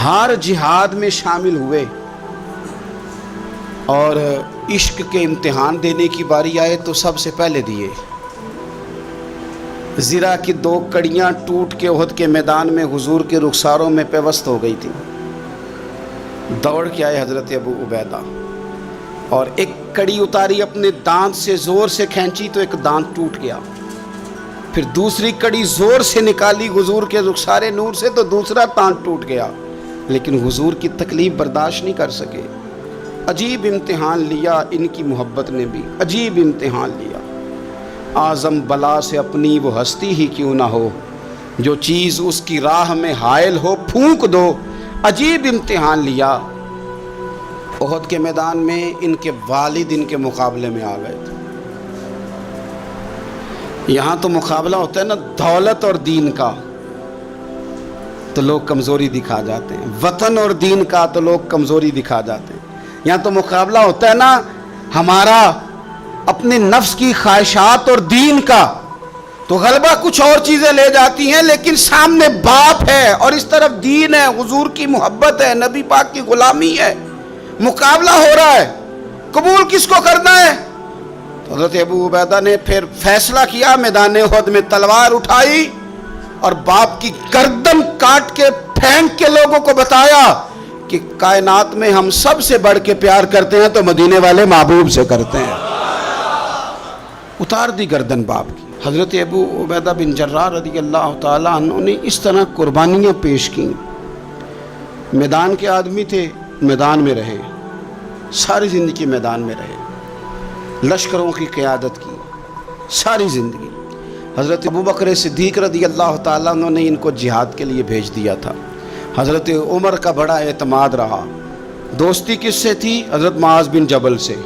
ہر جہاد میں شامل ہوئے اور عشق کے امتحان دینے کی باری آئے تو سب سے پہلے دیے۔ زرہ کی 2 کڑیاں ٹوٹ کے احد کے میدان میں حضور کے رخساروں میں پیوست ہو گئی تھی۔ دوڑ کے آئے حضرت ابو عبیدہ اور ایک کڑی اتاری، اپنے دانت سے زور سے کھینچی تو ایک دانت ٹوٹ گیا، پھر دوسری کڑی زور سے نکالی حضور کے رخسار نور سے تو دوسرا دانت ٹوٹ گیا، لیکن حضور کی تکلیف برداشت نہیں کر سکے۔ عجیب امتحان لیا ان کی محبت نے بھی، عجیب امتحان لیا۔ اعظم بلا سے اپنی وہ ہستی ہی کیوں نہ ہو، جو چیز اس کی راہ میں حائل ہو پھونک دو۔ عجیب امتحان لیا۔ احد کے میدان میں ان کے والد ان کے مقابلے میں آ گئے تھے۔ یہاں تو مقابلہ ہوتا ہے نا دولت اور دین کا، تو لوگ کمزوری دکھا جاتے ہیں، وطن اور دین کا تو لوگ کمزوری دکھا جاتے ہیں۔ یہاں تو مقابلہ ہوتا ہے نا ہمارا اپنے نفس کی خواہشات اور دین کا، تو غلبہ کچھ اور چیزیں لے جاتی ہیں، لیکن سامنے باپ ہے اور اس طرف دین ہے، حضور کی محبت ہے، نبی پاک کی غلامی ہے، مقابلہ ہو رہا ہے، قبول کس کو کرنا ہے؟ تو حضرت ابو عبیدہ نے پھر فیصلہ کیا، میدان احد میں تلوار اٹھائی اور باپ کی گردن کاٹ کے پھینک کے لوگوں کو بتایا کہ کائنات میں ہم سب سے بڑھ کے پیار کرتے ہیں تو مدینے والے محبوب سے کرتے ہیں۔ اتار دی گردن باپ کی۔ حضرت ابو عبیدہ بن جراح رضی اللہ تعالیٰ عنہ نے اس طرح قربانیاں پیش کیں۔ میدان کے آدمی تھے، میدان میں رہے، ساری زندگی میدان میں رہے، لشکروں کی قیادت کی ساری زندگی۔ حضرت ابوبکر صدیق رضی اللہ تعالیٰ عنہ نے ان کو جہاد کے لیے بھیج دیا تھا۔ حضرت عمر کا بڑا اعتماد رہا۔ دوستی کس سے تھی؟ حضرت معاذ بن جبل سے۔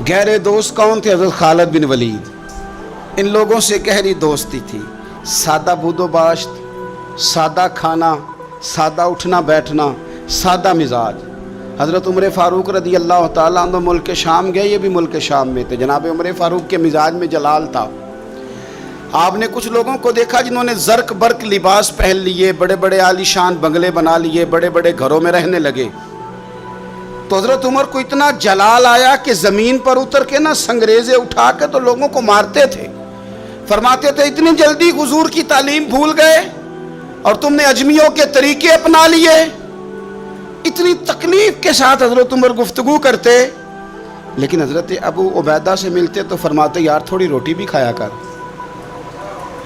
گہرے دوست کون تھے؟ حضرت خالد بن ولید۔ ان لوگوں سے گہری دوستی تھی۔ سادہ بود و باشت، سادہ کھانا، سادہ اٹھنا بیٹھنا، سادہ مزاج۔ حضرت عمر فاروق رضی اللہ تعالیٰ عنہ ملک شام گئے، یہ بھی ملک شام میں تھے۔ جناب عمر فاروق کے مزاج میں جلال تھا۔ آپ نے کچھ لوگوں کو دیکھا جنہوں نے زرق برق لباس پہن لیے، بڑے بڑے عالی شان بنگلے بنا لیے، بڑے بڑے گھروں میں رہنے لگے۔ تو حضرت عمر کو اتنا جلال آیا کہ زمین پر اتر کے نا سنگریزے اٹھا کے تو لوگوں کو مارتے تھے۔ فرماتے تھے اتنی جلدی حضور کی تعلیم بھول گئے اور تم نے اجمیوں کے طریقے اپنا لیے۔ اتنی تکلیف کے ساتھ حضرت عمر گفتگو کرتے، لیکن حضرت ابو عبیدہ سے ملتے تو فرماتے یار تھوڑی روٹی بھی کھایا کر،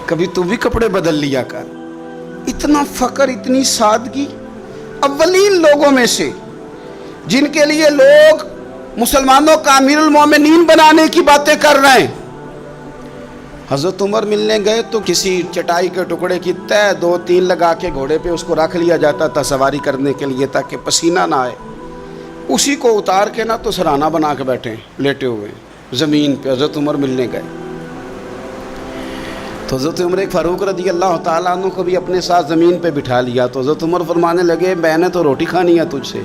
کبھی تو بھی کپڑے بدل لیا کر۔ اتنا فقر، اتنی سادگی۔ اولین لوگوں میں سے جن کے لیے لوگ مسلمانوں کا امیر المومنین بنانے کی باتیں کر رہے ہیں، حضرت عمر ملنے گئے تو کسی چٹائی کے ٹکڑے کی تہ 2-3 لگا کے گھوڑے پہ اس کو رکھ لیا جاتا تھا سواری کرنے کے لیے تاکہ پسینہ نہ آئے۔ اسی کو اتار کے نا تو سرانہ بنا کے بیٹھے لیٹے ہوئے زمین پہ۔ حضرت عمر ملنے گئے تو حضرت عمر فاروق رضی اللہ تعالیٰ عنہ کو بھی اپنے ساتھ زمین پہ بٹھا لیا۔ تو حضرت عمر فرمانے لگے میں نے تو روٹی کھانی ہے تجھ سے،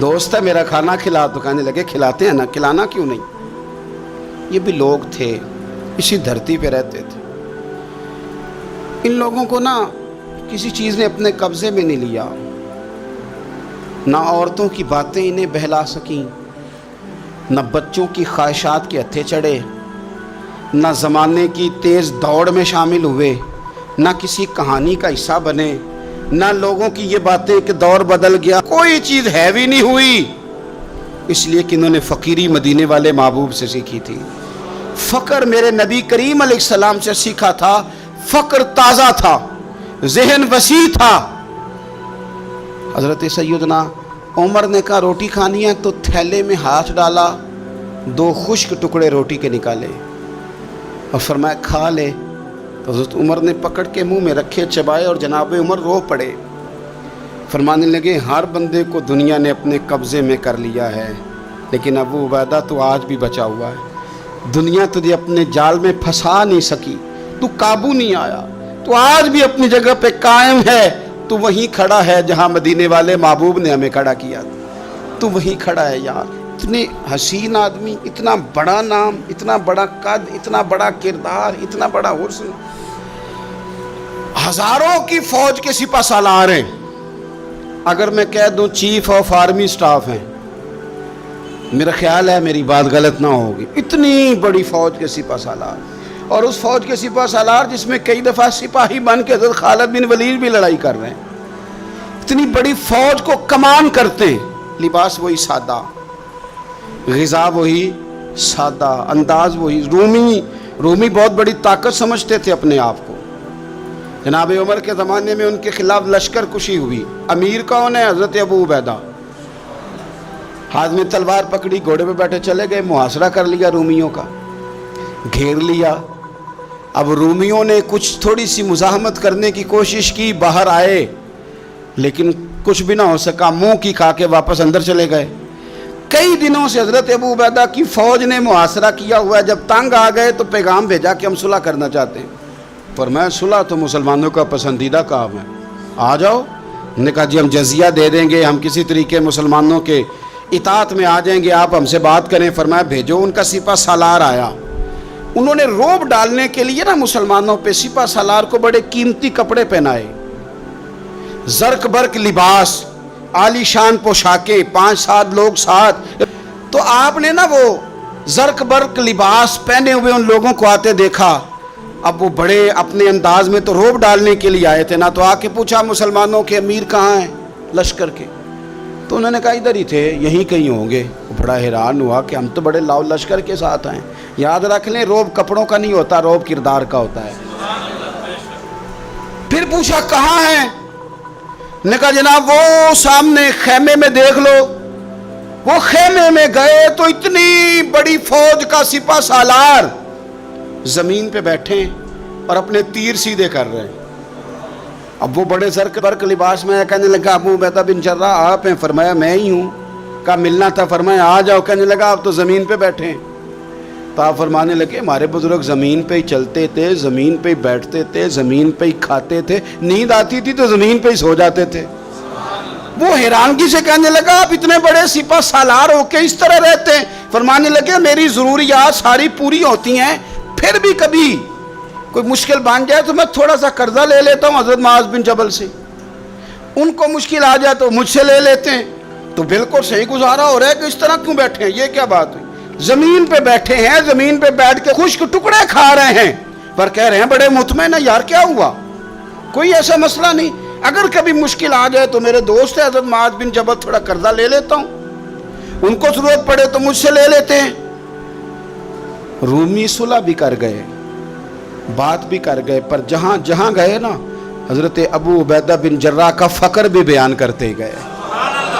دوست ہے میرا، کھانا کھلا۔ تو کہنے لگے کھلاتے ہیں نا، کھلانا کیوں نہیں۔ یہ بھی لوگ تھے، اسی دھرتی پہ رہتے تھے۔ ان لوگوں کو نا کسی چیز نے اپنے قبضے میں نہیں لیا، نہ عورتوں کی باتیں انہیں بہلا سکیں، نہ بچوں کی خواہشات کے ہتھے چڑھے، نہ زمانے کی تیز دوڑ میں شامل ہوئے، نہ کسی کہانی کا حصہ بنے، نہ لوگوں کی یہ باتیں کہ دور بدل گیا، کوئی چیز ہیوی نہیں ہوئی، اس لیے کہ انہوں نے فقیری مدینے والے محبوب سے سیکھی تھی۔ فقر میرے نبی کریم علیہ السلام سے سیکھا تھا۔ فقر تازہ تھا، ذہن وسیع تھا۔ حضرت سیدنا عمر نے کہا روٹی کھانی ہے تو تھیلے میں ہاتھ ڈالا، 2 خشک ٹکڑے روٹی کے نکالے اور فرمایا کھا لے۔ تو حضرت عمر نے پکڑ کے منہ میں رکھے، چبائے اور جناب عمر رو پڑے۔ فرمانے لگے ہر بندے کو دنیا نے اپنے قبضے میں کر لیا ہے، لیکن ابو عبیدہ تو آج بھی بچا ہوا ہے۔ دنیا تجھے اپنے جال میں پھنسا نہیں سکی، تو قابو نہیں آیا، تو آج بھی اپنی جگہ پہ قائم ہے۔ تو وہیں کھڑا ہے جہاں مدینے والے محبوب نے ہمیں کھڑا کیا، تو وہیں کھڑا ہے یار۔ اتنے حسین آدمی، اتنا بڑا نام، اتنا بڑا قد، اتنا بڑا کردار، اتنا بڑا حسن، ہزاروں کی فوج کے سپہ سالار ہیں۔ اگر میں کہہ دوں چیف آف آرمی سٹاف ہیں، میرا خیال ہے میری بات غلط نہ ہوگی، اتنی بڑی فوج کے سپہ سالار، اور اس فوج کے سپہ سالار جس میں کئی دفعہ سپاہی بن کے حضرت خالد بن ولید بھی لڑائی کر رہے ہیں، اتنی بڑی فوج کو کمان کرتے ہیں، لباس وہی سادہ، غذا وہی سادہ، انداز وہی۔ رومی بہت بڑی طاقت سمجھتے تھے اپنے آپ کو۔ جناب عمر کے زمانے میں ان کے خلاف لشکر کشی ہوئی، امیر کون ہے؟ حضرت ابو عبیدہ۔ ہاتھ میں تلوار پکڑی، گھوڑے پہ بیٹھے چلے گئے، محاصرہ کر لیا رومیوں کا، گھیر لیا۔ اب رومیوں نے کچھ تھوڑی سی مزاحمت کرنے کی کوشش کی، باہر آئے لیکن کچھ بھی نہ ہو سکا، منہ کی کھا کے واپس اندر چلے گئے۔ کئی دنوں سے حضرت ابو عبیدہ کی فوج نے محاصرہ کیا ہوا ہے، جب تنگ آ گئے تو پیغام بھیجا کہ ہم صلح کرنا چاہتے ہیں۔ فرمایا صلح تو مسلمانوں کا پسندیدہ کام ہے، آ جاؤ۔ انہوں نے کہا جی ہم جزیہ دے دیں گے، ہم کسی طریقے مسلمانوں کے اطاعت میں آ جائیں گے، آپ ہم سے بات کریں۔ فرمایا بھیجو۔ ان کا سپہ سالار آیا، انہوں نے روب ڈالنے کے لیے نا مسلمانوں پہ سپہ سالار کو بڑے قیمتی کپڑے پہنائے، زرق برق لباس، عالی شان پوشاکیں، 5-7 لوگ ساتھ۔ تو آپ نے نا وہ زرق برق لباس پہنے ہوئے ان لوگوں کو آتے دیکھا۔ اب وہ بڑے اپنے انداز میں تو روب ڈالنے کے لیے آئے تھے نا، تو آ کے پوچھا مسلمانوں کے امیر کہاں ہیں لشکر کے؟ تو انہوں نے کہا ادھر ہی تھے، یہیں کہیں ہوں گے۔ وہ بڑا حیران ہوا کہ ہم تو بڑے لاؤ لشکر کے ساتھ ہیں۔ یاد رکھ لیں روب کپڑوں کا نہیں ہوتا، روب کردار کا ہوتا ہے۔ پھر پوچھا کہاں ہیں؟ نے کہا جناب وہ سامنے خیمے میں دیکھ لو۔ وہ خیمے میں گئے تو اتنی بڑی فوج کا سپہ سالار زمین پہ بیٹھے اور اپنے تیر سیدھے کر رہے ہیں۔ اب وہ بڑے زرق برق لباس میں کہنے لگا ابو عبیدہ بن جراح آپ ہیں؟ فرمایا میں ہی ہوں۔ کہا ملنا تھا؟ فرمایا آ جاؤ۔ کہنے لگا آپ تو زمین پہ بیٹھے ہیں۔ تو آپ فرمانے لگے ہمارے بزرگ زمین پہ ہی چلتے تھے، زمین پہ ہی بیٹھتے تھے، زمین پہ ہی کھاتے تھے، نیند آتی تھی تو زمین پہ ہی سو جاتے تھے۔ وہ حیرانگی سے کہنے لگا آپ اتنے بڑے سپہ سالار ہو کے اس طرح رہتے ہیں؟ فرمانے لگے میری ضروریات ساری پوری ہوتی ہیں، پھر بھی کبھی کوئی مشکل بن جائے تو میں تھوڑا سا قرضہ لے لیتا ہوں حضرت معاذ بن جبل سے، ان کو مشکل آ جائے تو مجھ سے لے لیتے ہیں۔ تو بالکل صحیح گزارا ہو رہا ہے کہ اس طرح کیوں بیٹھے ہیں، یہ کیا بات ہوئی؟ زمین پہ بیٹھے ہیں، زمین پہ بیٹھ کے خشک ٹکڑے کھا رہے ہیں، پر کہہ رہے ہیں بڑے مطمئن ہیں۔ یار کیا ہوا؟ کوئی ایسا مسئلہ نہیں، اگر کبھی مشکل آ جائے تو میرے دوست ہے حضرت معاذ بن جبل، تھوڑا قرضہ لے لیتا ہوں، ان کو ضرورت پڑے تو مجھ سے لے لیتے ہیں۔ رومی صلح بھی کر گئے، بات بھی کر گئے، پر جہاں جہاں گئے نا حضرت ابو عبیدہ بن جراح کا فقر بھی بیان کرتے گئے۔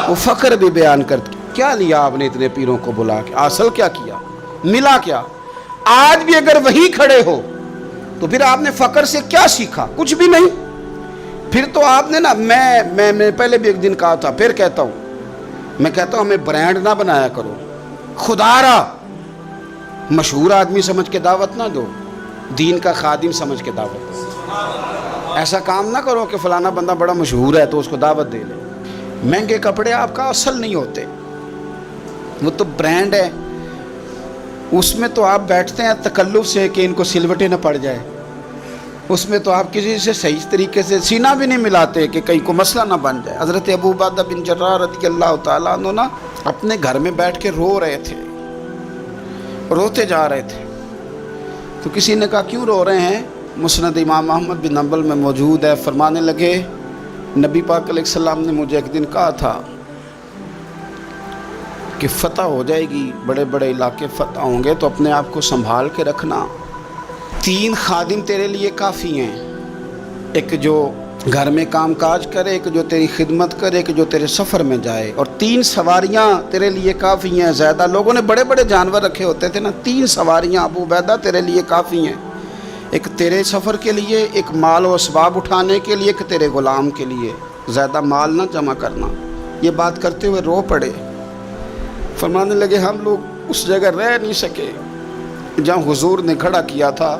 وہ فقر بھی بیان کرتے، کیا لیا آپ نے اتنے پیروں کو بلا کے؟ حاصل کیا کیا؟ ملا کیا؟ آج بھی اگر وہی کھڑے ہو تو پھر آپ نے فقر سے کیا سیکھا؟ کچھ بھی نہیں۔ پھر تو آپ نے نا میں پہلے بھی ایک دن کہا تھا، پھر کہتا ہوں، میں کہتا ہوں ہمیں برانڈ نہ بنایا کرو، خدا را مشہور آدمی سمجھ کے دعوت نہ دو، دین کا خادم سمجھ کے دعوت دو۔ ایسا کام نہ کرو کہ فلانا بندہ بڑا مشہور ہے تو اس کو دعوت دے لے۔ مہنگے کپڑے آپ کا اصل نہیں ہوتے، وہ تو برانڈ ہے، اس میں تو آپ بیٹھتے ہیں تکلف سے کہ ان کو سلوٹیں نہ پڑ جائے، اس میں تو آپ کسی سے صحیح طریقے سے سینہ بھی نہیں ملاتے کہ کہیں کو مسئلہ نہ بن جائے۔ حضرت ابو عبیدہ بن جراح رضی اللہ تعالیٰ عنہ نا اپنے گھر میں بیٹھ کے رو رہے تھے، روتے جا رہے تھے۔ تو کسی نے کہا کیوں رو رہے ہیں؟ مسند امام احمد بن حنبل میں موجود ہے، فرمانے لگے نبی پاک علیہ السلام نے مجھے ایک دن کہا تھا کہ فتح ہو جائے گی، بڑے بڑے علاقے فتح ہوں گے تو اپنے آپ کو سنبھال کے رکھنا، 3 خادم تیرے لیے کافی ہیں، ایک جو گھر میں کام کاج کرے، ایک جو تیری خدمت کرے، ایک جو تیرے سفر میں جائے، اور 3 سواریاں تیرے لیے کافی ہیں۔ زیادہ لوگوں نے بڑے بڑے جانور رکھے ہوتے تھے نا، 3 سواریاں ابو عبیدہ تیرے لیے کافی ہیں، ایک تیرے سفر کے لیے، ایک مال و اسباب اٹھانے کے لیے، ایک تیرے غلام کے لیے، زیادہ مال نہ جمع کرنا۔ یہ بات کرتے ہوئے رو پڑے، فرمانے لگے ہم لوگ اس جگہ رہ نہیں سکے جہاں حضور نے کھڑا کیا تھا،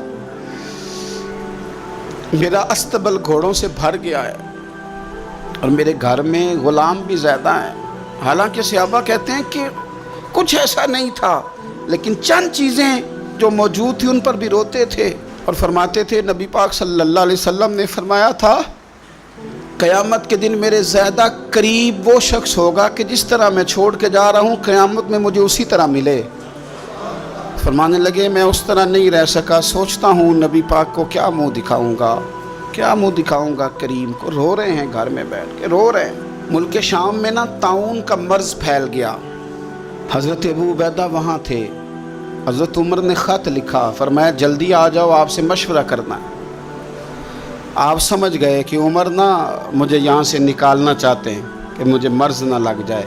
میرا استبل گھوڑوں سے بھر گیا ہے اور میرے گھر میں غلام بھی زیادہ ہیں۔ حالانکہ صحابہ کہتے ہیں کہ کچھ ایسا نہیں تھا، لیکن چند چیزیں جو موجود تھی ان پر بھی روتے تھے اور فرماتے تھے نبی پاک صلی اللہ علیہ وسلم نے فرمایا تھا قیامت کے دن میرے زیادہ قریب وہ شخص ہوگا کہ جس طرح میں چھوڑ کے جا رہا ہوں قیامت میں مجھے اسی طرح ملے۔ فرمانے لگے میں اس طرح نہیں رہ سکا، سوچتا ہوں نبی پاک کو کیا منہ دکھاؤں گا، کیا منہ دکھاؤں گا کریم کو۔ رو رہے ہیں گھر میں بیٹھ کے، رو رہے ہیں۔ ملک شام میں نا طاعون کا مرض پھیل گیا، حضرت ابو عبیدہ وہاں تھے۔ حضرت عمر نے خط لکھا، فرمایا جلدی آ جاؤ، آپ سے مشورہ کرنا ہے۔ آپ سمجھ گئے کہ عمر نا مجھے یہاں سے نکالنا چاہتے ہیں کہ مجھے مرض نہ لگ جائے۔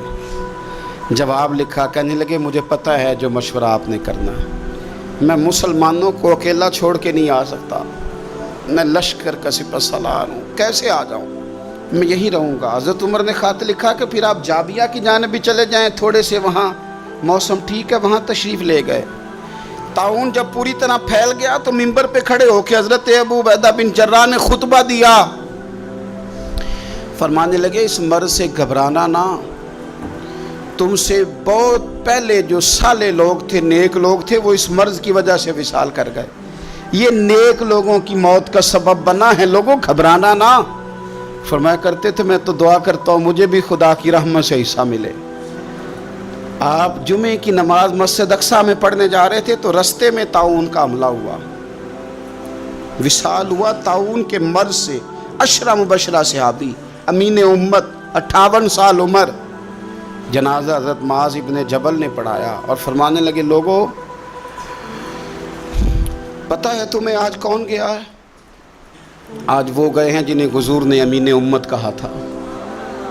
جواب لکھا، کہنے لگے مجھے پتہ ہے جو مشورہ آپ نے کرنا ہے، میں مسلمانوں کو اکیلا چھوڑ کے نہیں آ سکتا، میں لشکر کا سپہ سالار ہوں، کیسے آ جاؤں، میں یہی رہوں گا۔ حضرت عمر نے خط لکھا کہ پھر آپ جابیہ کی جانب بھی چلے جائیں، تھوڑے سے وہاں موسم ٹھیک ہے، وہاں تشریف لے گئے۔ طاعون جب پوری طرح پھیل گیا تو منبر پہ کھڑے ہو کے حضرت ابو عبیدہ بن جراح نے خطبہ دیا، فرمانے لگے اس مرض سے گھبرانا نہ، تم سے بہت پہلے جو صالح لوگ تھے، نیک لوگ تھے، وہ اس مرض کی وجہ سے وصال کر گئے، یہ نیک لوگوں کی موت کا سبب بنا ہے، لوگوں گھبرانا نہ۔ فرمایا کرتے تھے میں تو دعا کرتا ہوں مجھے بھی خدا کی رحمت سے حصہ ملے۔ آپ جمعے کی نماز مسجد اقصیٰ میں پڑھنے جا رہے تھے تو رستے میں طاعون کا حملہ ہوا، وصال ہوا طاعون کے مرض سے۔ عشرہ مبشرہ صحابی، امین امت، 58 سال عمر، جنازہ حضرت معاذ ابن جبل نے پڑھایا اور فرمانے لگے لوگوں پتہ ہے تمہیں آج کون گیا ہے؟ آج وہ گئے ہیں جنہیں حضور نے امین امت کہا تھا،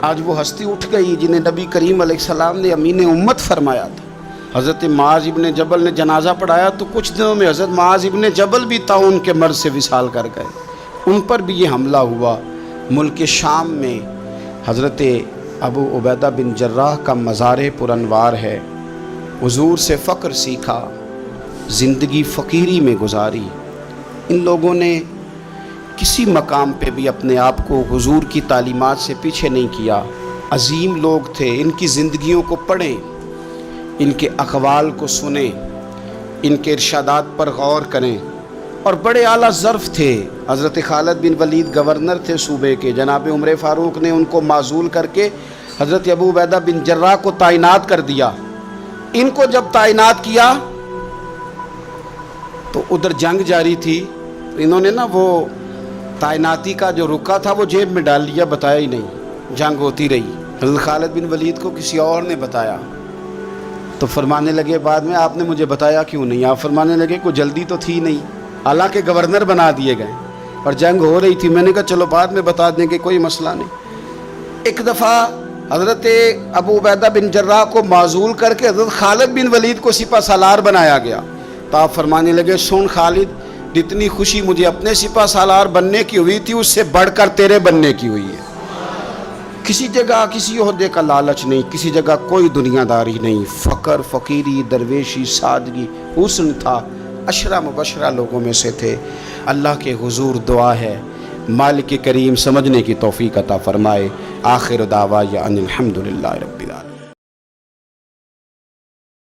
آج وہ ہستی اٹھ گئی جنہیں نبی کریم علیہ السلام نے امین امت فرمایا تھا۔ حضرت معاذ ابن جبل نے جنازہ پڑھایا تو کچھ دنوں میں حضرت معاذ ابن جبل بھی طاعون کے مرض سے وصال کر گئے، ان پر بھی یہ حملہ ہوا۔ ملک شام میں حضرت ابو عبیدہ بن جراح کا مزار پرانوار ہے، حضور سے فقر سیکھا، زندگی فقیری میں گزاری۔ ان لوگوں نے کسی مقام پہ بھی اپنے آپ کو حضور کی تعلیمات سے پیچھے نہیں کیا، عظیم لوگ تھے۔ ان کی زندگیوں کو پڑھیں، ان کے اقوال کو سنیں، ان کے ارشادات پر غور کریں، اور بڑے اعلیٰ ظرف تھے۔ حضرت خالد بن ولید گورنر تھے صوبے کے، جناب عمر فاروق نے ان کو معزول کر کے حضرت ابو عبیدہ بن جراح کو تعینات کر دیا۔ ان کو جب تعینات کیا تو ادھر جنگ جاری تھی، انہوں نے نا وہ تعیناتی کا جو رکا تھا وہ جیب میں ڈال لیا، بتایا ہی نہیں، جنگ ہوتی رہی۔ حضرت خالد بن ولید کو کسی اور نے بتایا تو فرمانے لگے بعد میں آپ نے مجھے بتایا کیوں نہیں؟ آپ فرمانے لگے کوئی جلدی تو تھی نہیں، حالانکہ گورنر بنا دیے گئے اور جنگ ہو رہی تھی، میں نے کہا چلو بعد میں بتا دیں گے، کوئی مسئلہ نہیں۔ ایک دفعہ حضرت ابو عبیدہ بن جراح کو معزول کر کے حضرت خالد بن ولید کو سپہ سالار بنایا گیا تو آپ فرمانے لگے سن خالد، جتنی خوشی مجھے اپنے سپہ سالار بننے کی ہوئی تھی اس سے بڑھ کر تیرے بننے کی ہوئی ہے۔ کسی جگہ کسی عہدے کا لالچ نہیں، کسی جگہ کوئی دنیا داری نہیں، فقر، فقیری، درویشی، سادگی، حسن تھا، عشرہ مبشرہ لوگوں میں سے تھے۔ اللہ کے حضور دعا ہے مالک کریم سمجھنے کی توفیق عطا فرمائے۔ آخر دعوانا ان الحمدللہ رب العالمین۔